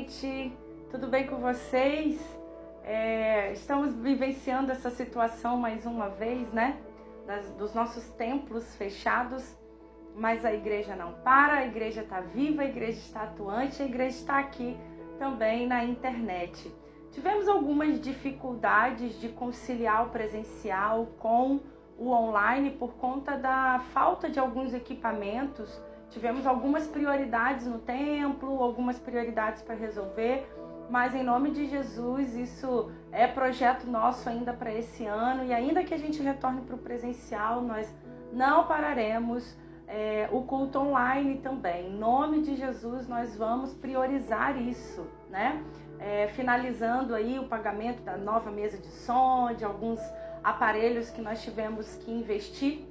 noite, tudo bem com vocês? Estamos vivenciando essa situação mais uma vez, né? Dos nossos templos fechados, mas a igreja não para, a igreja está viva, a igreja está atuante, a igreja está aqui também na internet. Tivemos algumas dificuldades de conciliar o presencial com o online por conta da falta de alguns equipamentos. Tivemos algumas prioridades no templo, algumas prioridades para resolver, mas em nome de Jesus, isso é projeto nosso ainda para esse ano, e ainda que a gente retorne para o presencial, nós não pararemos o culto online também. Em nome de Jesus, nós vamos priorizar isso, né? Finalizando aí o pagamento da nova mesa de som, de alguns aparelhos que nós tivemos que investir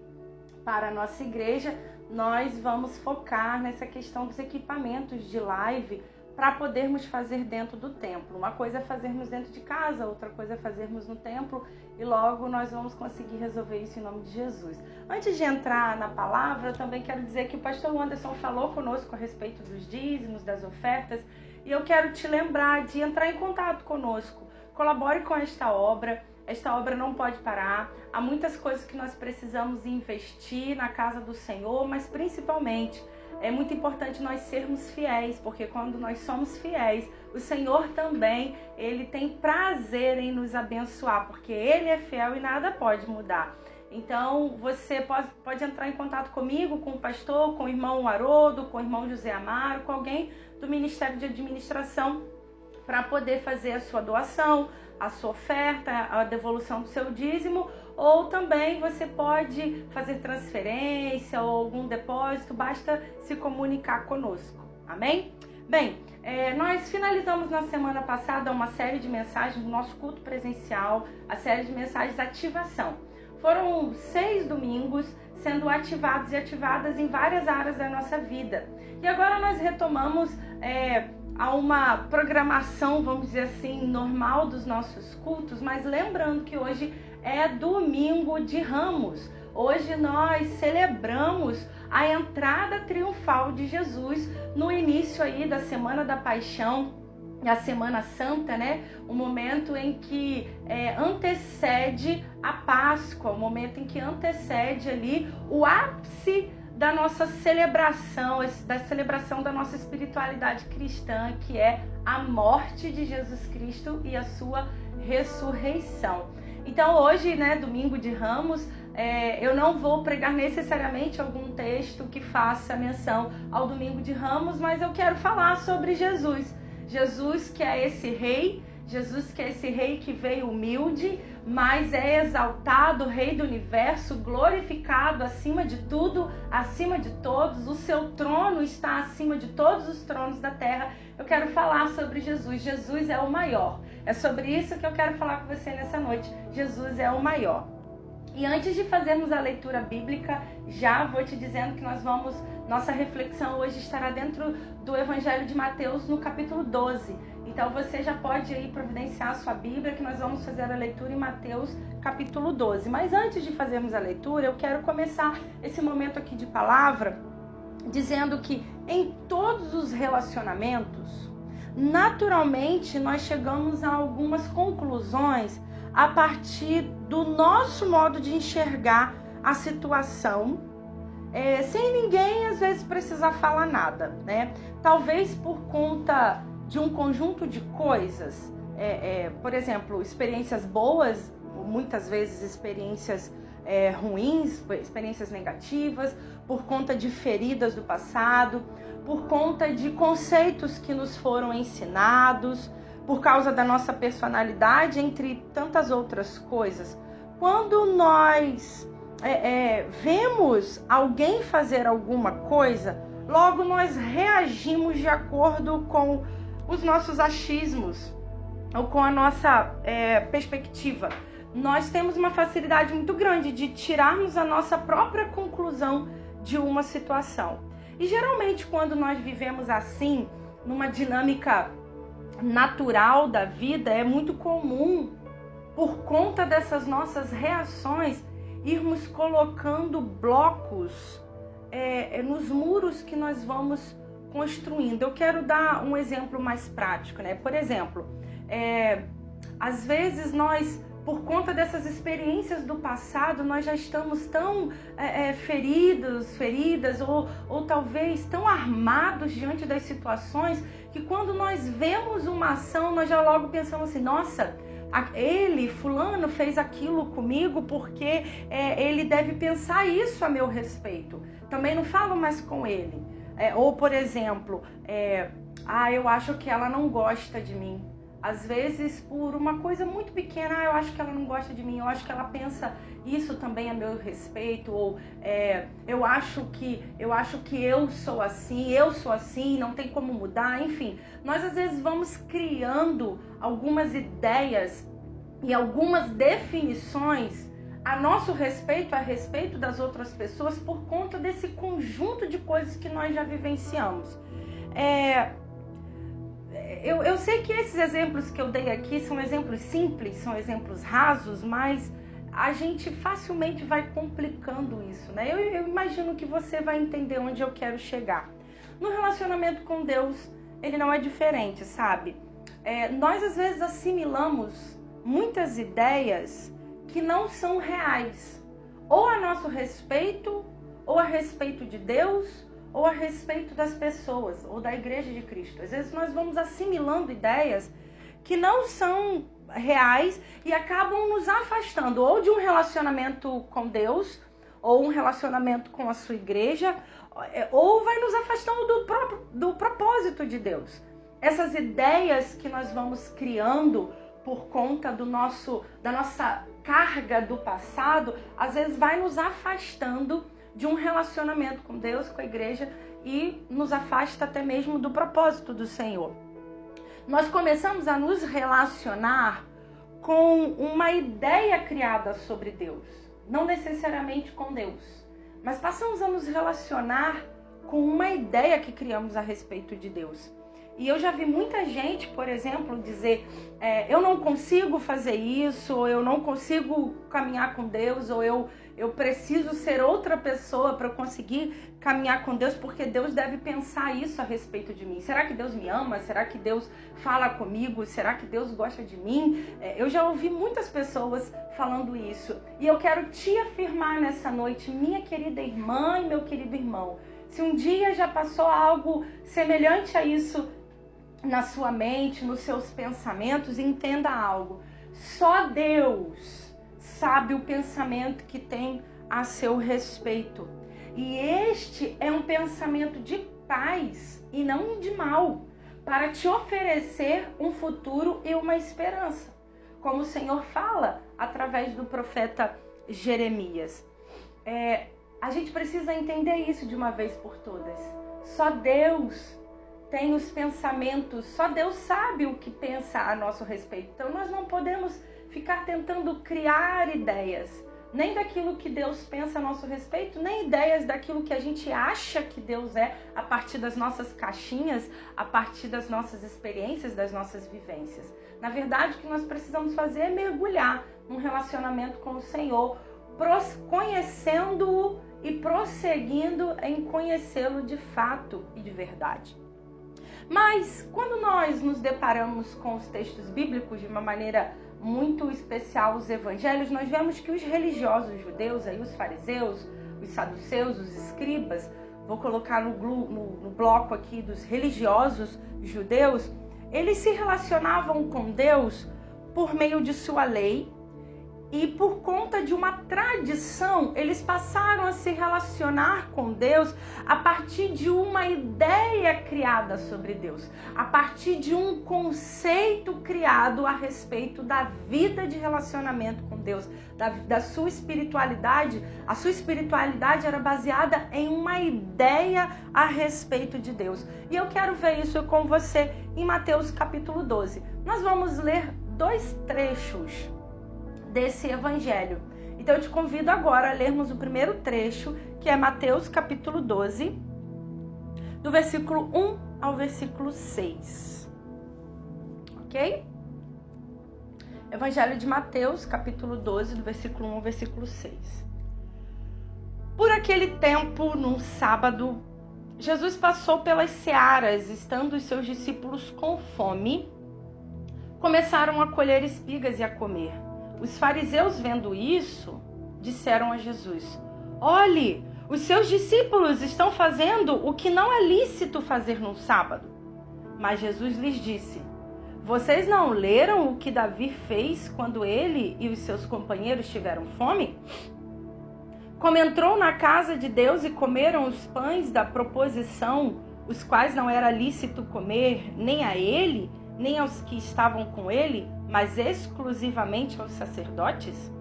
para a nossa igreja, nós vamos focar nessa questão dos equipamentos de live para podermos fazer dentro do templo. Uma coisa é fazermos dentro de casa, outra coisa é fazermos no templo, e logo nós vamos conseguir resolver isso em nome de Jesus. Antes de entrar na palavra, eu também quero dizer que o pastor Anderson falou conosco a respeito dos dízimos, das ofertas, e eu quero te lembrar de entrar em contato conosco. Colabore com esta obra. Esta obra não pode parar. Há muitas coisas que nós precisamos investir na casa do Senhor, mas principalmente é muito importante nós sermos fiéis, porque quando nós somos fiéis, o Senhor também, Ele tem prazer em nos abençoar, porque Ele é fiel e nada pode mudar. Então, você pode entrar em contato comigo, com o pastor, com o irmão Haroldo, com o irmão José Amaro, com alguém do Ministério de Administração, para poder fazer a sua doação, a sua oferta, a devolução do seu dízimo, ou também você pode fazer transferência ou algum depósito, basta se comunicar conosco, amém? Bem, nós finalizamos na semana passada uma série de mensagens do nosso culto presencial, a série de mensagens de ativação. Foram 6 domingos sendo ativados e ativadas em várias áreas da nossa vida. E agora nós retomamos a uma programação, vamos dizer assim, normal dos nossos cultos, mas lembrando que hoje é domingo de Ramos. Hoje nós celebramos a entrada triunfal de Jesus no início aí da Semana da Paixão, a Semana Santa, né? O momento em que antecede a Páscoa, o momento em que antecede ali o ápice da nossa celebração, da celebração da nossa espiritualidade cristã, que é a morte de Jesus Cristo e a sua ressurreição. Então hoje, né, domingo de Ramos, eu não vou pregar necessariamente algum texto que faça menção ao domingo de Ramos, mas eu quero falar sobre Jesus. Jesus que é esse rei, Jesus que é esse rei que veio humilde, mas é exaltado, rei do universo, glorificado acima de tudo, acima de todos. O seu trono está acima de todos os tronos da terra. Eu quero falar sobre Jesus. Jesus é o maior. É sobre isso que eu quero falar com você nessa noite. Jesus é o maior. E antes de fazermos a leitura bíblica, já vou te dizendo que nossa reflexão hoje estará dentro do Evangelho de Mateus, no capítulo 12. Então você já pode aí providenciar a sua Bíblia, que nós vamos fazer a leitura em Mateus, capítulo 12. Mas antes de fazermos a leitura, eu quero começar esse momento aqui de palavra, dizendo que em todos os relacionamentos, naturalmente nós chegamos a algumas conclusões a partir do nosso modo de enxergar a situação, sem ninguém às vezes precisar falar nada, né? Talvez por conta de um conjunto de coisas, por exemplo, experiências boas, muitas vezes experiências ruins, experiências negativas, por conta de feridas do passado, por conta de conceitos que nos foram ensinados, por causa da nossa personalidade, entre tantas outras coisas. Quando nós vemos alguém fazer alguma coisa, logo nós reagimos de acordo com os nossos achismos ou com a nossa perspectiva. Nós temos uma facilidade muito grande de tirarmos a nossa própria conclusão de uma situação. E geralmente quando nós vivemos assim, numa dinâmica natural da vida, é muito comum, por conta dessas nossas reações, irmos colocando blocos nos muros que nós vamos construindo. Eu quero dar um exemplo mais prático, né? Por exemplo, às vezes nós, por conta dessas experiências do passado, nós já estamos tão feridas ou talvez tão armados diante das situações que quando nós vemos uma ação, nós já logo pensamos assim, nossa, fulano fez aquilo comigo porque ele deve pensar isso a meu respeito. Também não falo mais com ele. Ou, por exemplo, eu acho que ela não gosta de mim. Às vezes, por uma coisa muito pequena, eu acho que ela não gosta de mim, eu acho que ela pensa isso também a meu respeito, ou eu acho que eu sou assim, não tem como mudar, enfim. Nós às vezes vamos criando algumas ideias e algumas definições a nosso respeito, a respeito das outras pessoas, por conta desse conjunto de coisas que nós já vivenciamos. Eu sei que esses exemplos que eu dei aqui são exemplos simples, são exemplos rasos, mas a gente facilmente vai complicando isso, né? Eu imagino que você vai entender onde eu quero chegar. No relacionamento com Deus, ele não é diferente, sabe? Nós às vezes assimilamos muitas ideias que não são reais, ou a nosso respeito, ou a respeito de Deus, ou a respeito das pessoas, ou da Igreja de Cristo. Às vezes nós vamos assimilando ideias que não são reais e acabam nos afastando ou de um relacionamento com Deus, ou um relacionamento com a sua igreja, ou vai nos afastando do propósito de Deus. Essas ideias que nós vamos criando por conta da nossa carga do passado, às vezes vai nos afastando de um relacionamento com Deus, com a igreja, e nos afasta até mesmo do propósito do Senhor. Nós começamos a nos relacionar com uma ideia criada sobre Deus, não necessariamente com Deus, mas passamos a nos relacionar com uma ideia que criamos a respeito de Deus. E eu já vi muita gente, por exemplo, dizer eu não consigo fazer isso, ou eu não consigo caminhar com Deus, ou eu preciso ser outra pessoa para conseguir caminhar com Deus, porque Deus deve pensar isso a respeito de mim. Será que Deus me ama? Será que Deus fala comigo? Será que Deus gosta de mim? Eu já ouvi muitas pessoas falando isso. E eu quero te afirmar nessa noite, minha querida irmã e meu querido irmão, se um dia já passou algo semelhante a isso na sua mente, nos seus pensamentos, entenda algo. Só Deus sabe o pensamento que tem a seu respeito. E este é um pensamento de paz e não de mal, para te oferecer um futuro e uma esperança, como o Senhor fala através do profeta Jeremias. A gente precisa entender isso de uma vez por todas. Só Deus tem os pensamentos, só Deus sabe o que pensa a nosso respeito. Então nós não podemos ficar tentando criar ideias, nem daquilo que Deus pensa a nosso respeito, nem ideias daquilo que a gente acha que Deus é, a partir das nossas caixinhas, a partir das nossas experiências, das nossas vivências. Na verdade, o que nós precisamos fazer é mergulhar num relacionamento com o Senhor, conhecendo-o e prosseguindo em conhecê-lo de fato e de verdade. Mas quando nós nos deparamos com os textos bíblicos de uma maneira muito especial, os evangelhos, nós vemos que os religiosos judeus, aí os fariseus, os saduceus, os escribas, vou colocar no bloco aqui dos religiosos judeus, eles se relacionavam com Deus por meio de sua lei, e por conta de uma tradição, eles passaram a se relacionar com Deus a partir de uma ideia criada sobre Deus, a partir de um conceito criado a respeito da vida de relacionamento com Deus, da sua espiritualidade. A sua espiritualidade era baseada em uma ideia a respeito de Deus. E eu quero ver isso com você em Mateus capítulo 12. Nós vamos ler 2 trechos desse evangelho. Então eu te convido agora a lermos o primeiro trecho, que é Mateus capítulo 12, do versículo 1 ao versículo 6. Ok? Evangelho de Mateus, capítulo 12, do versículo 1 ao versículo 6. Por aquele tempo, num sábado, Jesus passou pelas searas, estando os seus discípulos com fome, começaram a colher espigas e a comer. Os fariseus, vendo isso, disseram a Jesus: olhe, os seus discípulos estão fazendo o que não é lícito fazer no sábado. Mas Jesus lhes disse: vocês não leram o que Davi fez quando ele e os seus companheiros tiveram fome? Como entrou na casa de Deus e comeram os pães da proposição, os quais não era lícito comer nem a ele, nem aos que estavam com ele, mas exclusivamente aos sacerdotes?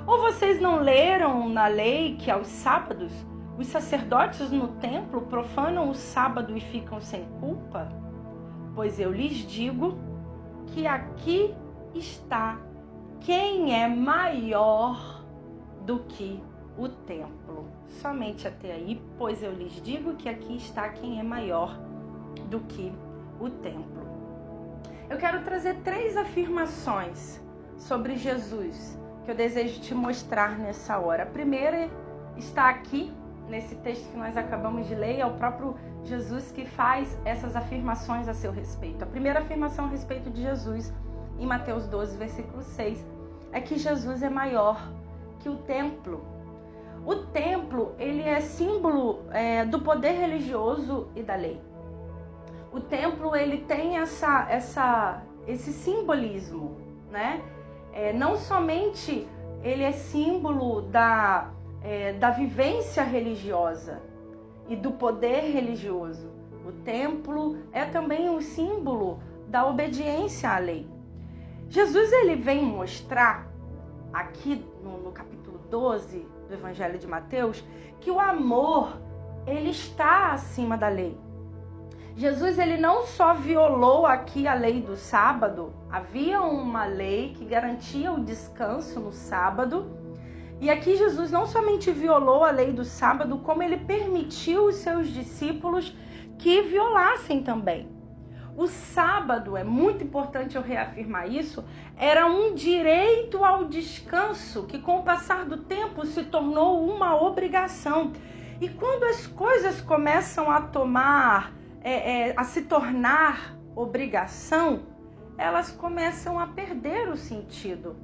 Ou vocês não leram na lei que aos sábados os sacerdotes no templo profanam o sábado e ficam sem culpa? Pois eu lhes digo que aqui está quem é maior do que o templo. Somente até aí, pois eu lhes digo que aqui está quem é maior do que o templo. Eu quero trazer 3 afirmações sobre Jesus que eu desejo te mostrar nessa hora. A primeira está aqui, nesse texto que nós acabamos de ler, é o próprio Jesus que faz essas afirmações a seu respeito. A primeira afirmação a respeito de Jesus, em Mateus 12, versículo 6, é que Jesus é maior que o templo. O templo, ele é símbolo do poder religioso e da lei. O templo, ele tem esse simbolismo, né? Não somente ele é símbolo da vivência religiosa e do poder religioso. O templo é também um símbolo da obediência à lei. Jesus, ele vem mostrar aqui no capítulo 12 do Evangelho de Mateus que o amor, ele está acima da lei. Jesus, ele não só violou aqui a lei do sábado, havia uma lei que garantia o descanso no sábado, e aqui Jesus não somente violou a lei do sábado, como ele permitiu os seus discípulos que violassem também. O sábado, é muito importante eu reafirmar isso, era um direito ao descanso que com o passar do tempo se tornou uma obrigação. E quando as coisas começam a a se tornar obrigação, elas começam a perder o sentido.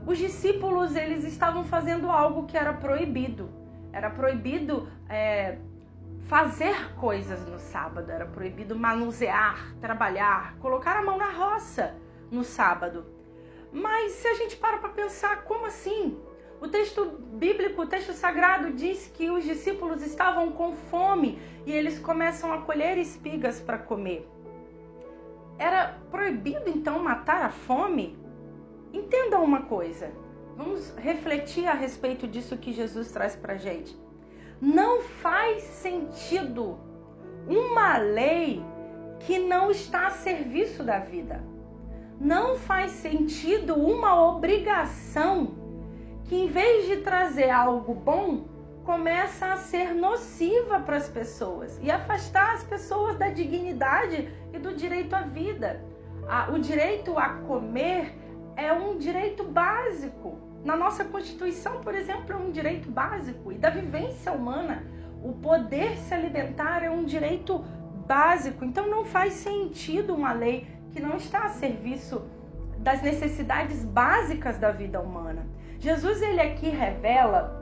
Os discípulos, eles estavam fazendo algo que era proibido. Era proibido fazer coisas no sábado, era proibido manusear, trabalhar, colocar a mão na roça no sábado. Mas se a gente para pensar, como assim? O texto bíblico, o texto sagrado diz que os discípulos estavam com fome e eles começam a colher espigas para comer. Era proibido então matar a fome? Entenda uma coisa, vamos refletir a respeito disso que Jesus traz para a gente. Não faz sentido uma lei que não está a serviço da vida. Não faz sentido uma obrigação que, em vez de trazer algo bom, começa a ser nociva para as pessoas e afastar as pessoas da dignidade e do direito à vida. O direito a comer é um direito básico. Na nossa Constituição, por exemplo, é um direito básico. E da vivência humana, o poder se alimentar é um direito básico. Então não faz sentido uma lei que não está a serviço das necessidades básicas da vida humana. Jesus, ele aqui revela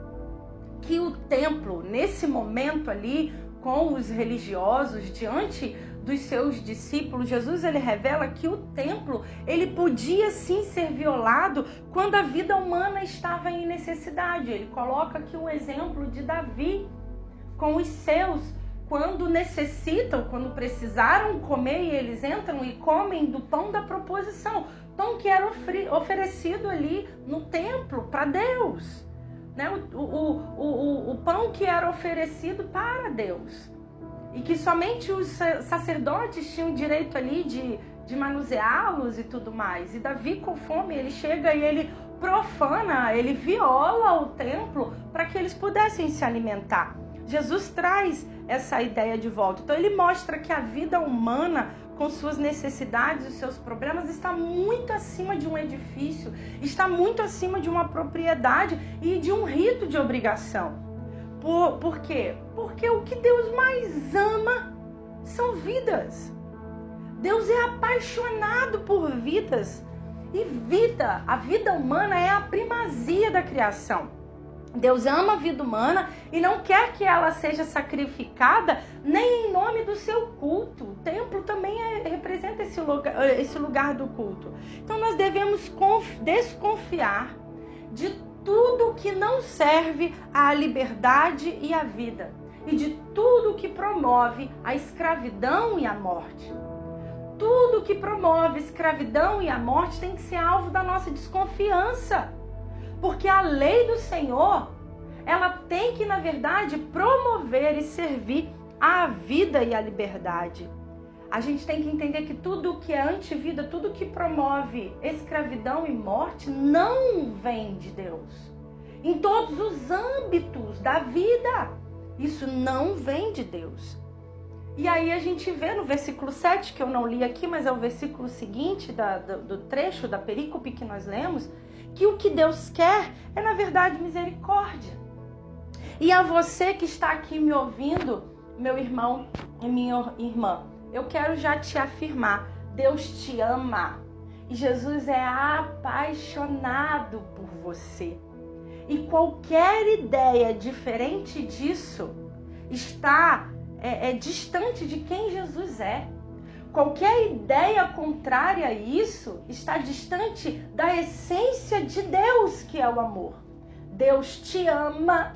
que o templo, nesse momento ali, com os religiosos, diante dos seus discípulos, Jesus, ele revela que o templo, ele podia sim ser violado quando a vida humana estava em necessidade. Ele coloca aqui um exemplo de Davi com os seus, quando necessitam, quando precisaram comer, e eles entram e comem do pão da proposição, pão que era oferecido ali no templo para Deus, né? O pão que era oferecido para Deus. E que somente os sacerdotes tinham direito ali de manuseá-los e tudo mais. E Davi, com fome, ele chega e ele profana, ele viola o templo para que eles pudessem se alimentar. Jesus traz essa ideia de volta. Então ele mostra que a vida humana, com suas necessidades, os seus problemas, está muito acima de um edifício, está muito acima de uma propriedade e de um rito de obrigação. Por quê? Porque o que Deus mais ama são vidas. Deus é apaixonado por vidas. E a vida humana é a primazia da criação. Deus ama a vida humana e não quer que ela seja sacrificada nem em nome do seu culto. O templo também representa esse lugar do culto. Então nós devemos desconfiar de tudo que não serve à liberdade e à vida. E de tudo que promove a escravidão e a morte. Tudo que promove a escravidão e a morte tem que ser alvo da nossa desconfiança. Porque a lei do Senhor, ela tem que, na verdade, promover e servir à vida e à liberdade. A gente tem que entender que tudo que é antivida, tudo que promove escravidão e morte, não vem de Deus. Em todos os âmbitos da vida, isso não vem de Deus. E aí a gente vê no versículo 7, que eu não li aqui, mas é o versículo seguinte do trecho da perícope que nós lemos, que o que Deus quer é, na verdade, misericórdia. E a você que está aqui me ouvindo, meu irmão e minha irmã, eu quero já te afirmar, Deus te ama. E Jesus é apaixonado por você. E qualquer ideia diferente disso está distante de quem Jesus é. Qualquer ideia contrária a isso está distante da essência de Deus, que é o amor. Deus te ama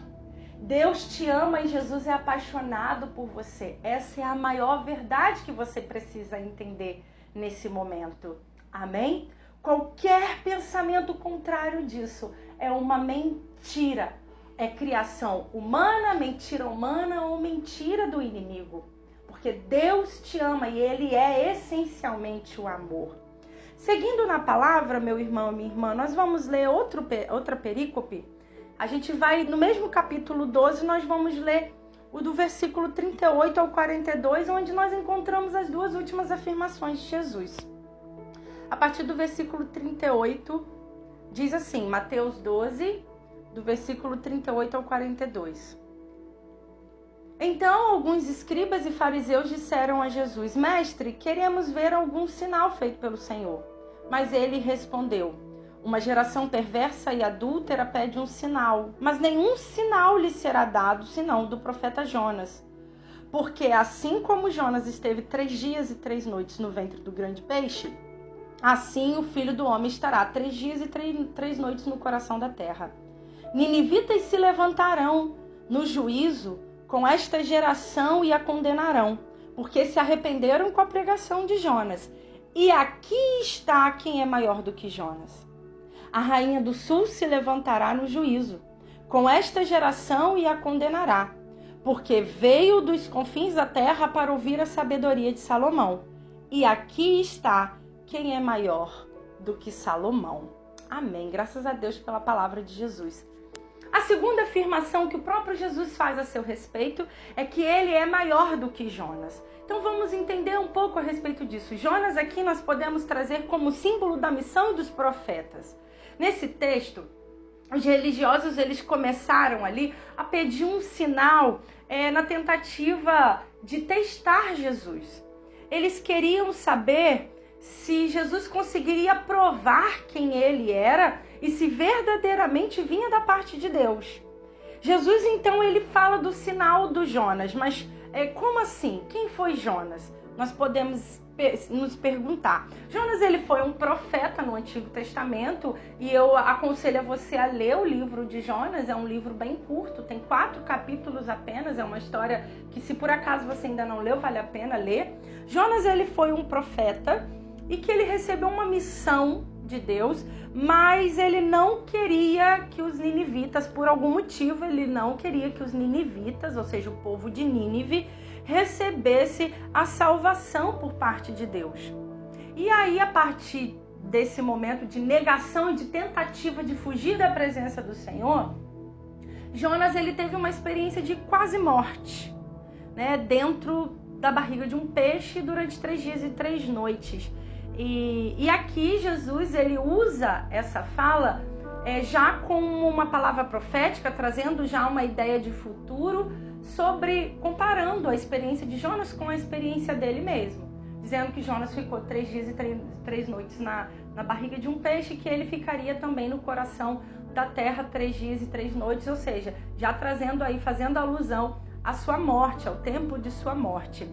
e Jesus é apaixonado por você. Essa é a maior verdade que você precisa entender nesse momento. Amém? Qualquer pensamento contrário disso é uma mentira. É criação humana, mentira humana ou mentira do inimigo. Porque Deus te ama e Ele é essencialmente o amor. Seguindo na palavra, meu irmão e minha irmã, nós vamos ler outra perícope. A gente vai, no mesmo capítulo 12, nós vamos ler o do versículo 38 ao 42, onde nós encontramos as duas últimas afirmações de Jesus. A partir do versículo 38, diz assim, Mateus 12, do versículo 38 ao 42. Então, alguns escribas e fariseus disseram a Jesus, Mestre, queremos ver algum sinal feito pelo Senhor. Mas ele respondeu, uma geração perversa e adúltera pede um sinal, mas nenhum sinal lhe será dado, senão do profeta Jonas. Porque assim como Jonas esteve 3 dias e 3 noites no ventre do grande peixe, assim o Filho do Homem estará 3 dias e 3 noites no coração da terra. Ninivitas se levantarão no juízo com esta geração e a condenarão, porque se arrependeram com a pregação de Jonas. E aqui está quem é maior do que Jonas. A rainha do sul se levantará no juízo com esta geração e a condenará, porque veio dos confins da terra para ouvir a sabedoria de Salomão. E aqui está quem é maior do que Salomão. Amém. Graças a Deus pela palavra de Jesus. A segunda afirmação que o próprio Jesus faz a seu respeito é que ele é maior do que Jonas. Então vamos entender um pouco a respeito disso. Jonas aqui nós podemos trazer como símbolo da missão dos profetas. Nesse texto, os religiosos eles começaram ali a pedir um sinal na tentativa de testar Jesus. Eles queriam saber se Jesus conseguiria provar quem ele era e se verdadeiramente vinha da parte de Deus. Jesus, então, ele fala do sinal do Jonas, mas como assim? Quem foi Jonas? Nós podemos nos perguntar. Jonas, ele foi um profeta no Antigo Testamento e eu aconselho a você a ler o livro de Jonas, é um livro bem curto, tem 4 capítulos apenas, é uma história que se por acaso você ainda não leu, vale a pena ler. Jonas, ele foi um profeta e que ele recebeu uma missão de Deus, mas ele não queria que os ninivitas, por algum motivo, ele não queria que os ninivitas, ou seja, o povo de Nínive, recebesse a salvação por parte de Deus. E aí, a partir desse momento de negação e de tentativa de fugir da presença do Senhor, Jonas ele teve uma experiência de quase morte, né, dentro da barriga de um peixe durante 3 dias e 3 noites. E aqui Jesus ele usa essa fala já com uma palavra profética, trazendo já uma ideia de futuro, comparando a experiência de Jonas com a experiência dele mesmo. Dizendo que Jonas ficou 3 dias e 3 noites na barriga de um peixe, que ele ficaria também no coração da terra 3 dias e 3 noites, ou seja, já trazendo aí, fazendo alusão à sua morte, ao tempo de sua morte.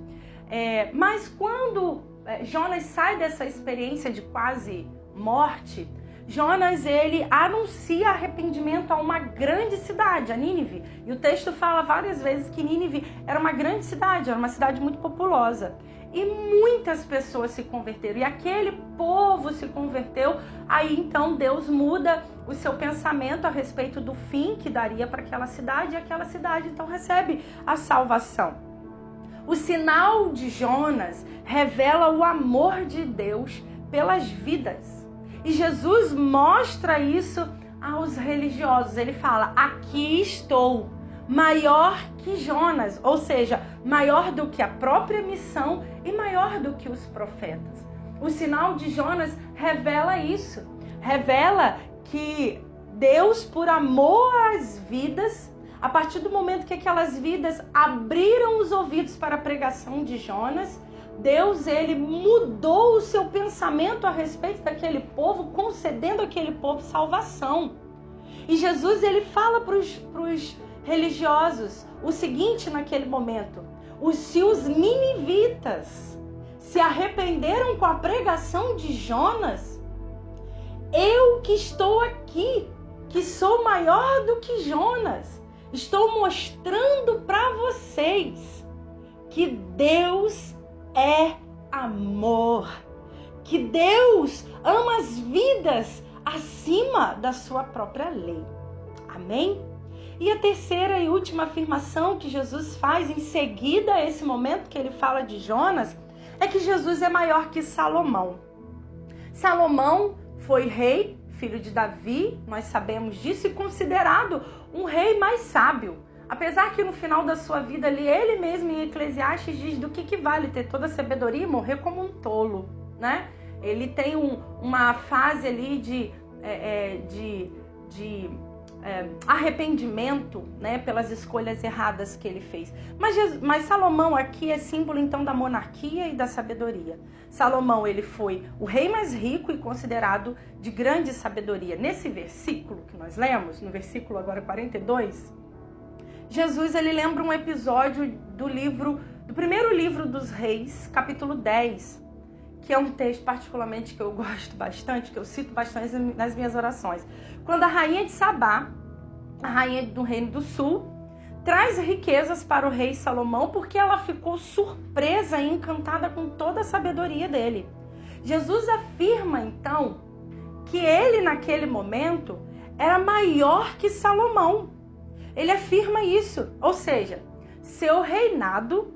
Mas quando Jonas sai dessa experiência de quase morte, Jonas, ele anuncia arrependimento a uma grande cidade, a Nínive. E o texto fala várias vezes que Nínive era uma grande cidade, era uma cidade muito populosa. E muitas pessoas se converteram. E aquele povo se converteu. Aí então Deus muda o seu pensamento a respeito do fim que daria para aquela cidade. E aquela cidade então recebe a salvação. O sinal de Jonas revela o amor de Deus pelas vidas. E Jesus mostra isso aos religiosos. Ele fala: aqui estou, maior que Jonas, ou seja, maior do que a própria missão e maior do que os profetas. O sinal de Jonas revela isso. Revela que Deus, por amor às vidas, a partir do momento que aquelas vidas abriram os ouvidos para a pregação de Jonas, Deus, ele mudou o seu pensamento a respeito daquele povo, concedendo àquele povo salvação. E Jesus, ele fala para os religiosos o seguinte naquele momento: se os ninivitas se arrependeram com a pregação de Jonas, eu que estou aqui, que sou maior do que Jonas, estou mostrando para vocês que Deus é amor, que Deus ama as vidas acima da sua própria lei. Amém? E a terceira e última afirmação que Jesus faz em seguida a esse momento que ele fala de Jonas é que Jesus é maior que Salomão. Salomão foi rei, filho de Davi, nós sabemos disso, e considerado um rei mais sábio. Apesar que no final da sua vida ali, ele mesmo em Eclesiastes diz do que vale ter toda a sabedoria e morrer como um tolo, né? Ele tem uma fase ali de arrependimento, né, pelas escolhas erradas que ele fez. Mas Salomão aqui é símbolo então da monarquia e da sabedoria. Salomão, ele foi o rei mais rico e considerado de grande sabedoria. Nesse versículo que nós lemos, no versículo agora 42, Jesus, ele lembra um episódio do primeiro livro dos Reis, capítulo 10, que é um texto particularmente que eu gosto bastante, que eu cito bastante nas minhas orações. Quando a rainha de Sabá, a rainha do Reino do Sul, traz riquezas para o rei Salomão porque ela ficou surpresa e encantada com toda a sabedoria dele. Jesus afirma então que ele naquele momento era maior que Salomão. Ele afirma isso, ou seja, seu reinado,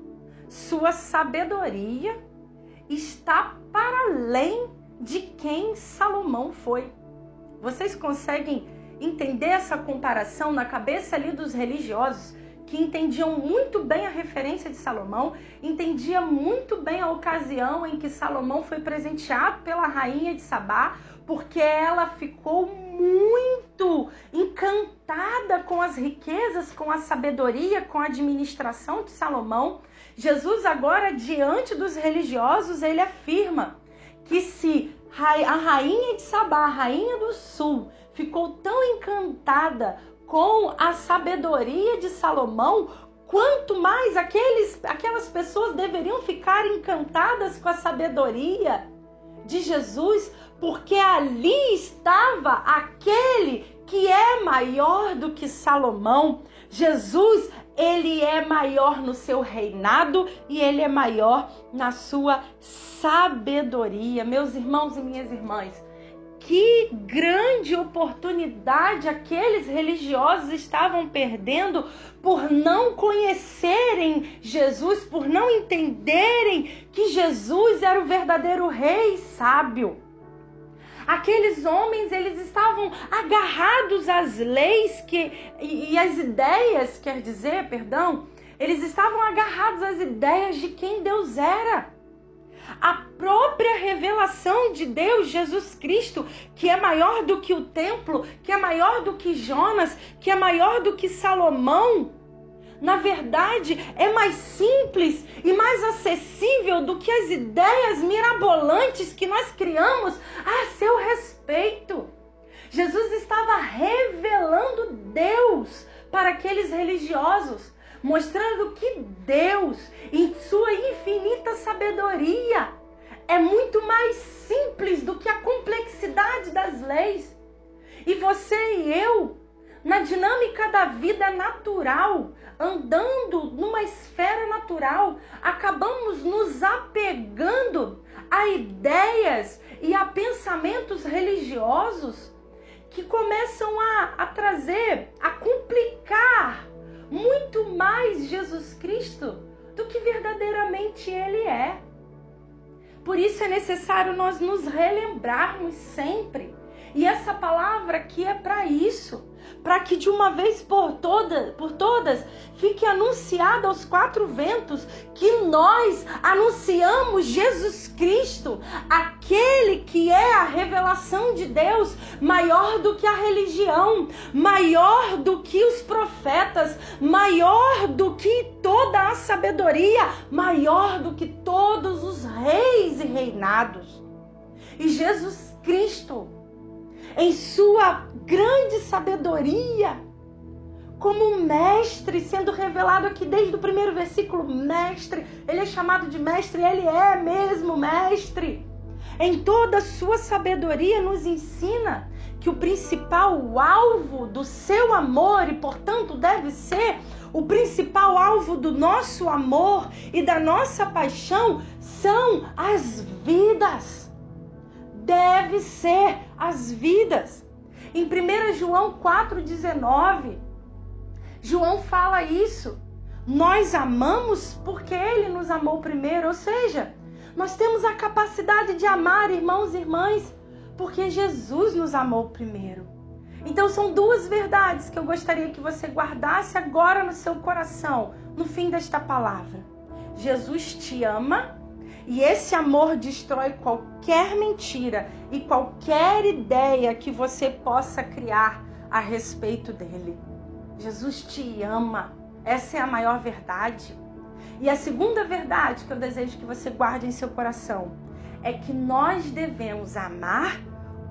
sua sabedoria está para além de quem Salomão foi. Vocês conseguem entender essa comparação na cabeça ali dos religiosos que entendiam muito bem a referência de Salomão, entendia muito bem a ocasião em que Salomão foi presenteado pela rainha de Sabá, porque ela ficou muito encantada com as riquezas, com a sabedoria, com a administração de Salomão. Jesus agora, diante dos religiosos, ele afirma que se a rainha de Sabá, a rainha do sul, ficou tão encantada com a sabedoria de Salomão, quanto mais aquelas pessoas deveriam ficar encantadas com a sabedoria de Jesus, porque ali estava aquele que é maior do que Salomão. Jesus, ele é maior no seu reinado e ele é maior na sua sabedoria. Meus irmãos e minhas irmãs, que grande oportunidade aqueles religiosos estavam perdendo por não conhecerem Jesus, por não entenderem que Jesus era o verdadeiro rei sábio. Aqueles homens, eles estavam agarrados às leis e às ideias, eles estavam agarrados às ideias de quem Deus era. A própria revelação de Deus, Jesus Cristo, que é maior do que o templo, que é maior do que Jonas, que é maior do que Salomão, na verdade, é mais simples e mais acessível do que as ideias mirabolantes que nós criamos a seu respeito. Jesus estava revelando Deus para aqueles religiosos, mostrando que Deus, em sua infinita sabedoria, é muito mais simples do que a complexidade das leis. E você e eu, na dinâmica da vida natural, andando numa esfera natural, acabamos nos apegando a ideias e a pensamentos religiosos que começam a trazer, a complicar muito mais Jesus Cristo do que verdadeiramente Ele é. Por isso é necessário nós nos relembrarmos sempre. E essa palavra aqui é para isso, para que de uma vez por todas fique anunciado aos quatro ventos que nós anunciamos Jesus Cristo, aquele que é a revelação de Deus, maior do que a religião, maior do que os profetas, maior do que toda a sabedoria, maior do que todos os reis e reinados. E Jesus Cristo, em sua grande sabedoria, como mestre, sendo revelado aqui desde o primeiro versículo, mestre, ele é chamado de mestre, ele é mesmo mestre. Em toda a sua sabedoria nos ensina que o principal alvo do seu amor, e portanto deve ser o principal alvo do nosso amor e da nossa paixão, são as vidas. Deve ser as vidas. Em 1 João 4,19, João fala isso. Nós amamos porque Ele nos amou primeiro. Ou seja, nós temos a capacidade de amar, irmãos e irmãs, porque Jesus nos amou primeiro. Então são duas verdades que eu gostaria que você guardasse agora no seu coração, no fim desta palavra. Jesus te ama. E esse amor destrói qualquer mentira e qualquer ideia que você possa criar a respeito dele. Jesus te ama. Essa é a maior verdade. E a segunda verdade que eu desejo que você guarde em seu coração é que nós devemos amar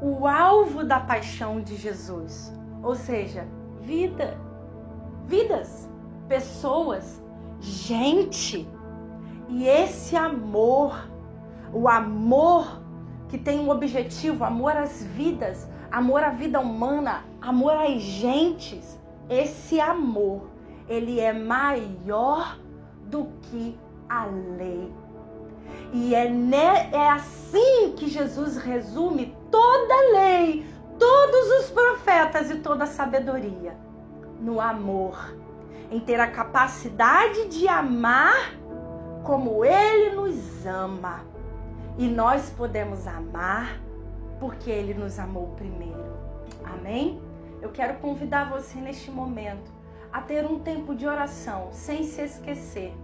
o alvo da paixão de Jesus. Ou seja, vidas, pessoas, gente. E esse amor, o amor que tem um objetivo, amor às vidas, amor à vida humana, amor às gentes, esse amor, ele é maior do que a lei. E é assim que Jesus resume toda a lei, todos os profetas e toda a sabedoria, no amor, em ter a capacidade de amar como Ele nos ama. E nós podemos amar porque Ele nos amou primeiro. Amém? Eu quero convidar você neste momento a ter um tempo de oração, sem se esquecer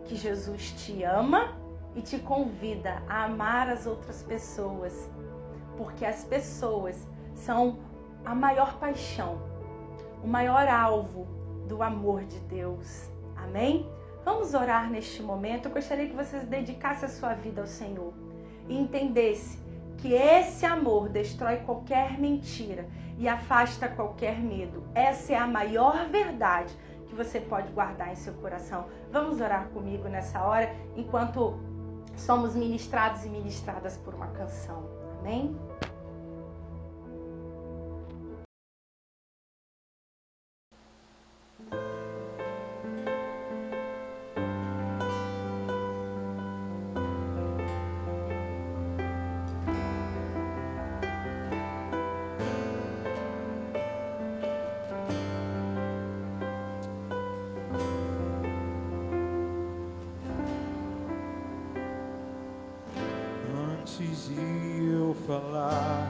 que Jesus te ama e te convida a amar as outras pessoas. Porque as pessoas são a maior paixão, o maior alvo do amor de Deus. Amém? Vamos orar neste momento. Eu gostaria que você dedicasse a sua vida ao Senhor e entendesse que esse amor destrói qualquer mentira e afasta qualquer medo. Essa é a maior verdade que você pode guardar em seu coração. Vamos orar comigo nessa hora, enquanto somos ministrados e ministradas por uma canção. Amém? Antes de eu falar,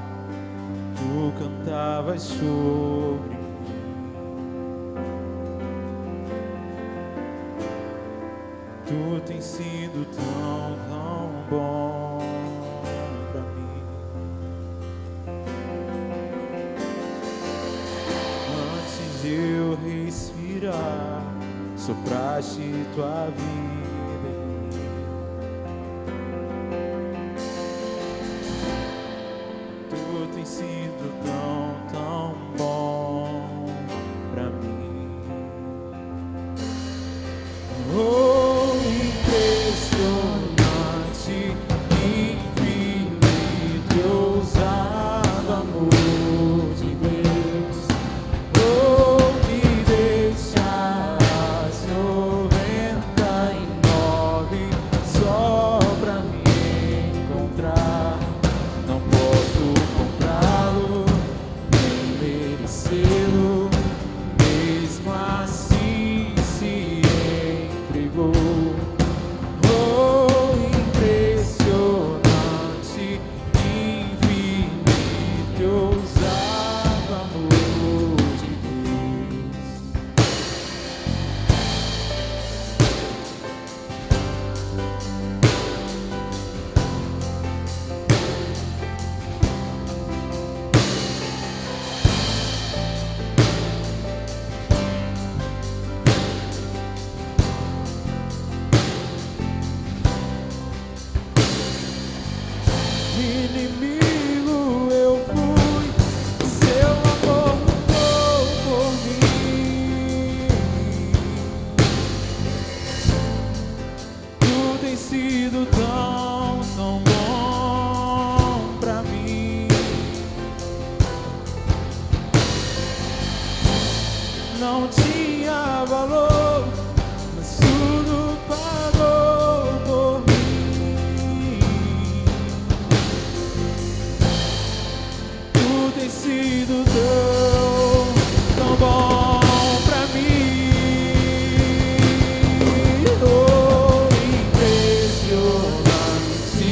tu cantavas sobre mim. Tu tens sido tão bom pra mim. Antes de eu respirar, sopraste tua vida em mim. Tu tens sido tão bom pra mim. Oh, impressionante, infinito e ousado amor de Deus. Oh, me deixas 99 só pra me encontrar. Não posso comprá-lo, nem merecê-lo, mesmo assim se entregou. Oh, impressionante, infinito e ousado amor de Deus. Inimigo eu fui, seu amor lutou por mim. Tu tens sido tão bom pra mim. Não tinha valor, mas tudo pagou por mim. Tu tens sido tão bom pra mim. Oh, impressionante,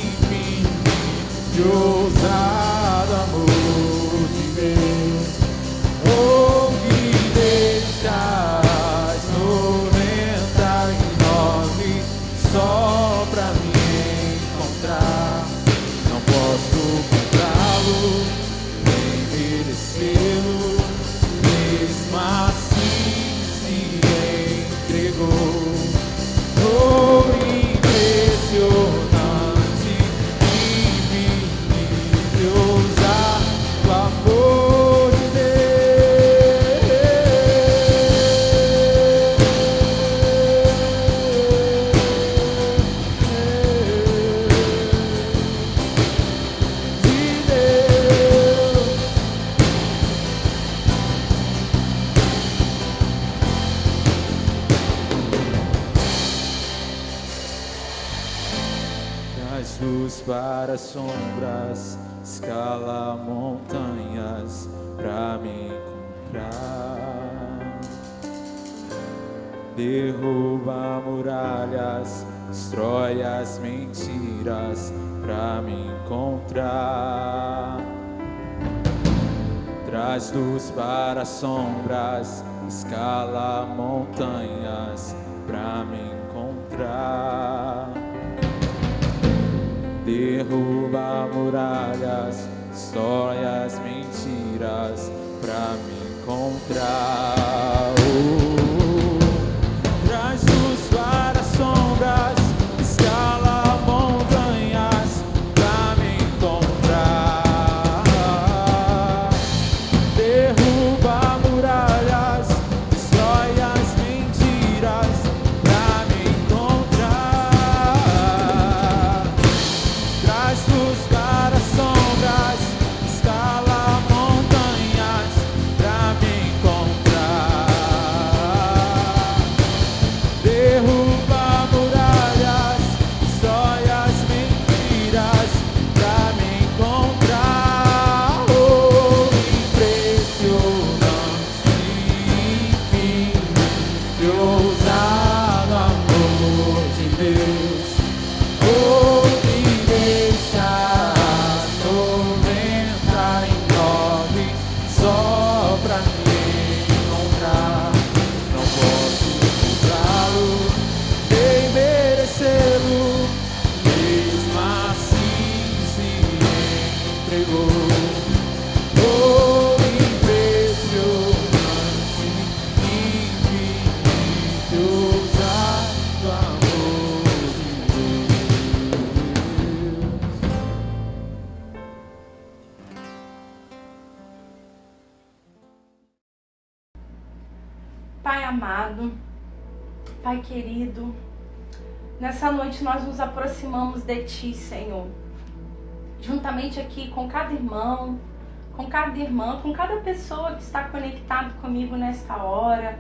infinito e ousado amor de Deus. Oh, me deixas 99 só pra me encontrar. Não posso comprá-lo, nem merecê-lo, mesmo assim se entregou. Oh, impressionante, infinito e ousado amor de Traz luz para sombras, escala montanhas pra me encontrar. Derruba muralhas, destrói as mentiras pra me encontrar. Traz luz para sombras, escala montanhas pra me encontrar. Derruba muralhas, destrói as mentiras pra me encontrar. Traz luz para sombras, escala montanhas pra me encontrar. Derruba muralhas, destrói as mentiras pra me encontrar. Traz luz para sombras, escala montanhas pra me encontrar. Oh, impressionante, infinito, ousado amor de Deus. Pai amado, Pai querido, nessa noite nós nos aproximamos de Ti, Senhor. Juntamente aqui com cada irmão, com cada irmã, com cada pessoa que está conectado comigo nesta hora,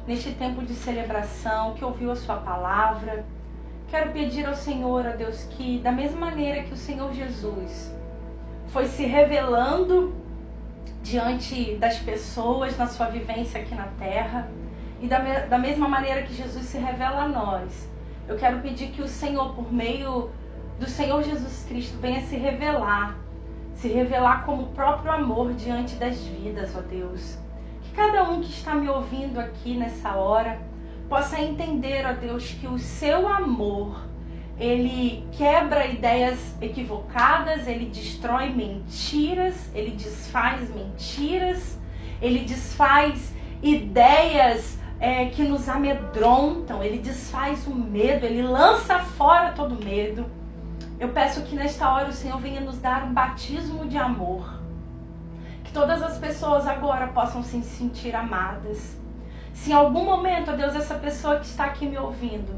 neste tempo de celebração, que ouviu a Sua palavra. Quero pedir ao Senhor, ó Deus, que da mesma maneira que o Senhor Jesus foi se revelando diante das pessoas na sua vivência aqui na terra, e da mesma maneira que Jesus se revela a nós, eu quero pedir que o Senhor, por meio do Senhor Jesus Cristo, venha se revelar como o próprio amor diante das vidas, ó Deus. Que cada um que está me ouvindo aqui nessa hora possa entender, ó Deus, que o seu amor, ele quebra ideias equivocadas, ele destrói mentiras, ele desfaz mentiras, ele desfaz ideias que nos amedrontam, ele desfaz o medo, ele lança fora todo medo. Eu peço que nesta hora o Senhor venha nos dar um batismo de amor. Que todas as pessoas agora possam se sentir amadas. Se em algum momento, ó Deus, essa pessoa que está aqui me ouvindo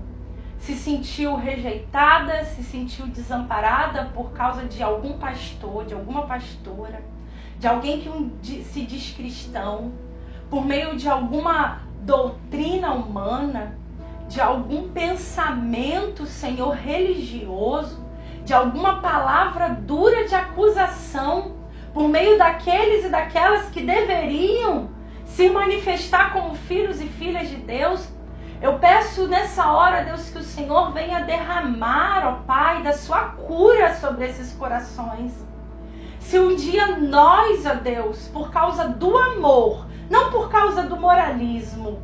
se sentiu rejeitada, se sentiu desamparada por causa de algum pastor, de alguma pastora, de alguém que se diz cristão, por meio de alguma doutrina humana, de algum pensamento, Senhor, religioso, de alguma palavra dura de acusação, por meio daqueles e daquelas que deveriam se manifestar como filhos e filhas de Deus, eu peço nessa hora, Deus, que o Senhor venha derramar, ó Pai, da sua cura sobre esses corações. Se um dia nós, ó Deus, por causa do amor, não por causa do moralismo,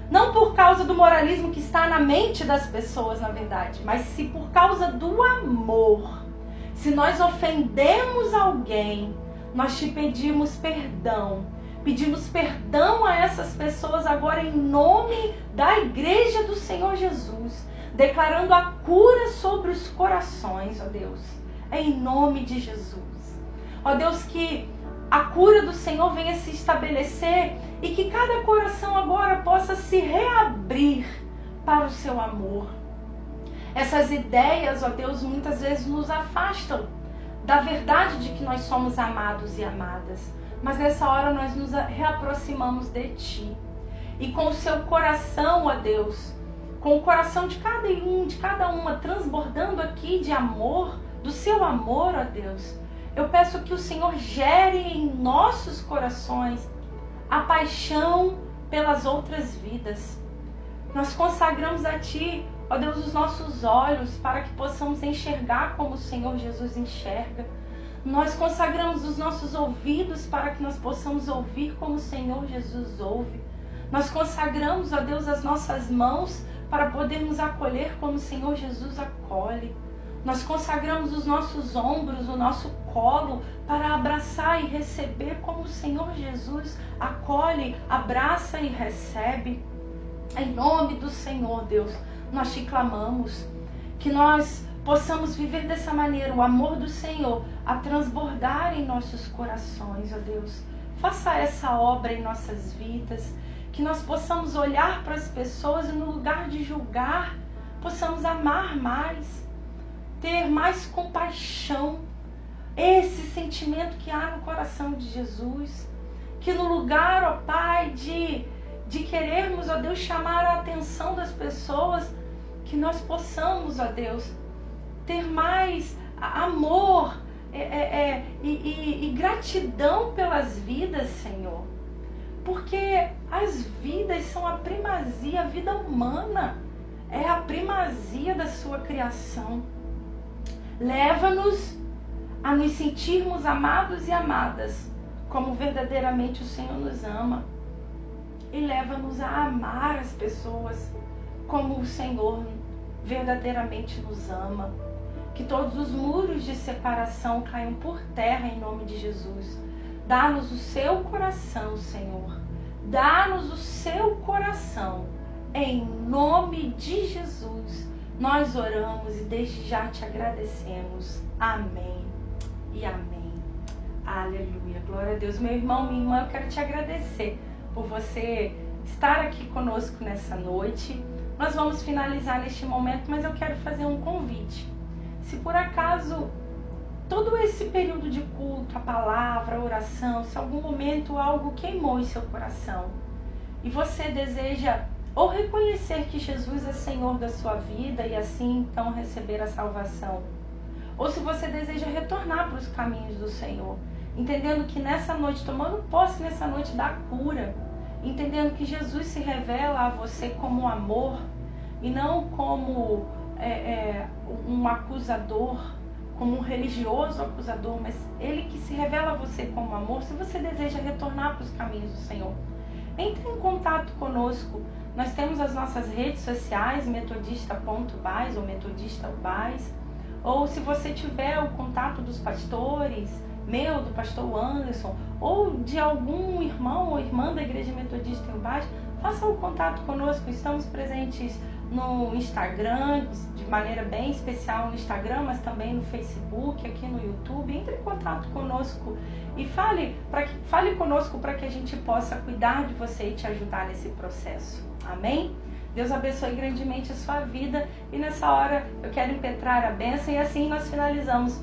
não por causa do moralismo que está na mente das pessoas, na verdade, mas se por causa do amor, se nós ofendemos alguém, nós te pedimos perdão. Pedimos perdão a essas pessoas agora em nome da Igreja do Senhor Jesus, declarando a cura sobre os corações, ó Deus, em nome de Jesus. Ó Deus, que a cura do Senhor venha se estabelecer e que cada coração agora possa se reabrir para o seu amor. Essas ideias, ó Deus, muitas vezes nos afastam da verdade de que nós somos amados e amadas. Mas nessa hora nós nos reaproximamos de Ti. E com o seu coração, ó Deus, com o coração de cada uma, transbordando aqui de amor, do seu amor, ó Deus, eu peço que o Senhor gere em nossos corações a paixão pelas outras vidas. Nós consagramos a Ti, ó Deus, os nossos olhos para que possamos enxergar como o Senhor Jesus enxerga. Nós consagramos os nossos ouvidos para que nós possamos ouvir como o Senhor Jesus ouve. Nós consagramos, ó Deus, as nossas mãos para podermos acolher como o Senhor Jesus acolhe. Nós consagramos os nossos ombros, o nosso colo, para abraçar e receber como o Senhor Jesus acolhe, abraça e recebe. Em nome do Senhor, Deus, nós te clamamos que nós possamos viver dessa maneira, o amor do Senhor a transbordar em nossos corações, ó Deus. Faça essa obra em nossas vidas, que nós possamos olhar para as pessoas e no lugar de julgar, possamos amar mais, ter mais compaixão, esse sentimento que há no coração de Jesus, que no lugar, ó Pai, de querermos, ó Deus, chamar a atenção das pessoas, que nós possamos, ó Deus, ter mais amor e gratidão pelas vidas, Senhor. Porque as vidas são a primazia, a vida humana é a primazia da sua criação. Leva-nos a nos sentirmos amados e amadas, como verdadeiramente o Senhor nos ama. E leva-nos a amar as pessoas como o Senhor verdadeiramente nos ama. Que todos os muros de separação caiam por terra em nome de Jesus. Dá-nos o seu coração, Senhor. Dá-nos o seu coração. Em nome de Jesus, nós oramos e desde já te agradecemos. Amém e amém. Aleluia. Glória a Deus. Meu irmão, minha irmã, eu quero te agradecer por você estar aqui conosco nessa noite. Nós vamos finalizar neste momento, mas eu quero fazer um convite. Se por acaso todo esse período de culto, a palavra, a oração, se algum momento algo queimou em seu coração e você deseja ou reconhecer que Jesus é Senhor da sua vida e assim então receber a salvação, ou se você deseja retornar para os caminhos do Senhor, entendendo que nessa noite, tomando posse nessa noite da cura, entendendo que Jesus se revela a você como amor e não como um acusador, como um religioso acusador, mas Ele que se revela a você como amor. Se você deseja retornar para os caminhos do Senhor, entre em contato conosco. Nós temos as nossas redes sociais, metodista.bais ou metodista.bais, ou se você tiver o contato dos pastores, meu, do pastor Anderson, ou de algum irmão ou irmã da Igreja Metodista em Bais, faça o contato conosco. Estamos presentes no Instagram, de maneira bem especial no Instagram, mas também no Facebook, aqui no YouTube. Entre em contato conosco e fale conosco para que a gente possa cuidar de você e te ajudar nesse processo. Amém? Deus abençoe grandemente a sua vida e nessa hora eu quero impetrar a bênção e assim nós finalizamos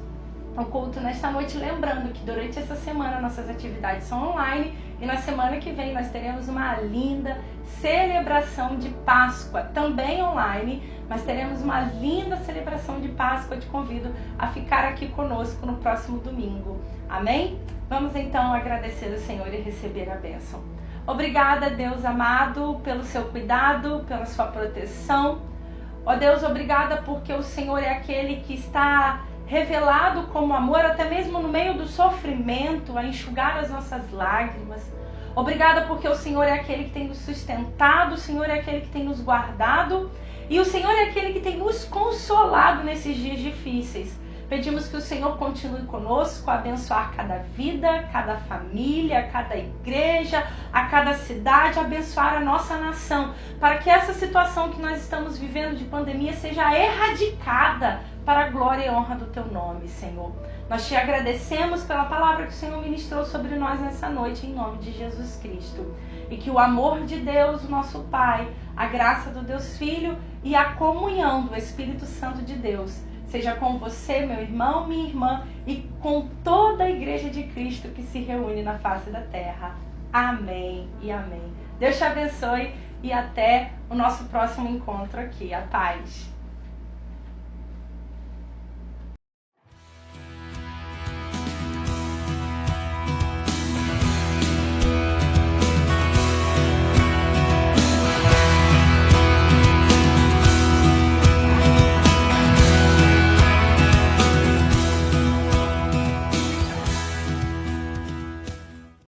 o culto nesta noite, lembrando que durante essa semana nossas atividades são online e na semana que vem nós teremos uma linda celebração de Páscoa, também online, mas teremos uma linda celebração de Páscoa. Eu te convido a ficar aqui conosco no próximo domingo. Amém? Vamos então agradecer ao Senhor e receber a bênção. Obrigada, Deus amado, pelo seu cuidado, pela sua proteção. Ó Deus, obrigada porque o Senhor é aquele que está revelado como amor, até mesmo no meio do sofrimento, a enxugar as nossas lágrimas. Obrigada porque o Senhor é aquele que tem nos sustentado, o Senhor é aquele que tem nos guardado e o Senhor é aquele que tem nos consolado nesses dias difíceis. Pedimos que o Senhor continue conosco, a abençoar cada vida, cada família, cada igreja, a cada cidade, abençoar a nossa nação, para que essa situação que nós estamos vivendo de pandemia seja erradicada para a glória e honra do Teu nome, Senhor. Nós te agradecemos pela palavra que o Senhor ministrou sobre nós nessa noite, em nome de Jesus Cristo. E que o amor de Deus, o nosso Pai, a graça do Deus Filho e a comunhão do Espírito Santo de Deus seja com você, meu irmão, minha irmã, e com toda a Igreja de Cristo que se reúne na face da terra. Amém e amém. Deus te abençoe e até o nosso próximo encontro aqui. A paz.